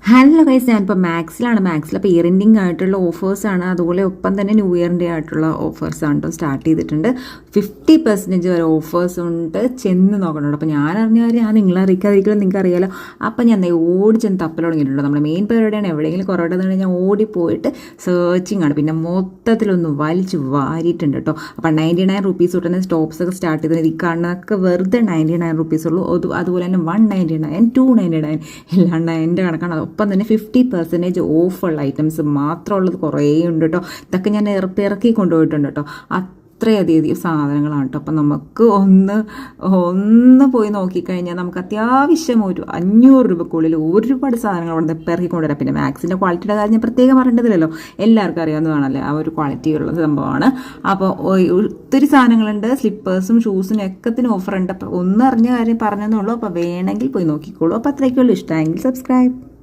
Hello guys, ഞാനിപ്പോൾ മാക്സിലപ്പോൾ year ending ആയിട്ടുള്ള ഓഫേഴ്സാണ്. അതുപോലെ ഒപ്പം തന്നെ ന്യൂ ഇയറിൻ്റെ ആയിട്ടുള്ള ഓഫേഴ്സാണ് കേട്ടോ സ്റ്റാർട്ട് ചെയ്തിട്ടുണ്ട്. 50% വരെ ഓഫേഴ്സ് ഉണ്ട്. ചെന്ന് നോക്കണുണ്ട്. അപ്പോൾ ഞാൻ അറിഞ്ഞ കാര്യം നിങ്ങൾ അറിയിക്കാതിരിക്കുമല്ലോ, നിങ്ങൾക്ക് അറിയാലോ. അപ്പോൾ ഞാൻ ഓടി ചെന്ന് തപ്പൽ തുടങ്ങിയിട്ടുണ്ട്. നമ്മുടെ മെയിൻ പരിപാടിയാണ് എവിടെയെങ്കിലും കുറവുണ്ടെന്ന് ഞാൻ ഓടിപ്പോയിട്ട് സെർച്ചിങ് ആണ്. പിന്നെ മൊത്തത്തിലൊന്ന് വലിച്ച് വാരിയിട്ടുണ്ട് കേട്ടോ. അപ്പോൾ 99 റുപ്പീസ് തൊട്ട് തന്നെ സ്റ്റോപ്സ് ഒക്കെ സ്റ്റാർട്ട് ചെയ്തിട്ടുണ്ട്. ഈ കാണുന്നതൊക്കെ വെറുതെ 99 റുപ്പീസ് ഉള്ളൂ. അതുപോലെ തന്നെ 199, 299 എല്ലാം 9ൻ്റെ കണക്കാണ്. ഒപ്പം തന്നെ 50% ഓഫുള്ള ഐറ്റംസ് മാത്രമുള്ളത് കുറേ ഉണ്ട് കേട്ടോ. ഇതൊക്കെ ഞാൻ ഇറക്കി കൊണ്ടുപോയിട്ടുണ്ട് കേട്ടോ. അത്രയധികം സാധനങ്ങളാണ് കേട്ടോ. അപ്പം നമുക്ക് ഒന്ന് പോയി നോക്കിക്കഴിഞ്ഞാൽ നമുക്ക് അത്യാവശ്യം ഒരു 500 രൂപക്കുള്ളിൽ ഒരുപാട് സാധനങ്ങൾ അവിടെ ഇറക്കി കൊണ്ടുവരാം. പിന്നെ മാക്സിൻ്റെ ക്വാളിറ്റിയുടെ കാര്യം ഞാൻ പ്രത്യേകം പറയേണ്ടതില്ലല്ലോ, എല്ലാവർക്കും അറിയാവുന്നതാണല്ലേ, ആ ഒരു ക്വാളിറ്റി ഉള്ള സംഭവമാണ്. അപ്പോൾ ഒത്തിരി സാധനങ്ങളുണ്ട്. സ്ലിപ്പേഴ്സും ഷൂസിനും ഒക്കത്തിനും ഓഫറുണ്ട്. അപ്പോൾ ഒന്നറിഞ്ഞ കാര്യം പറഞ്ഞെന്നുള്ളൂ. അപ്പോൾ വേണമെങ്കിൽ പോയി നോക്കിക്കോളൂ. അപ്പോൾ അത്രയ്ക്കുള്ളൂ. ഇഷ്ടമെങ്കിൽ സബ്സ്ക്രൈബ്.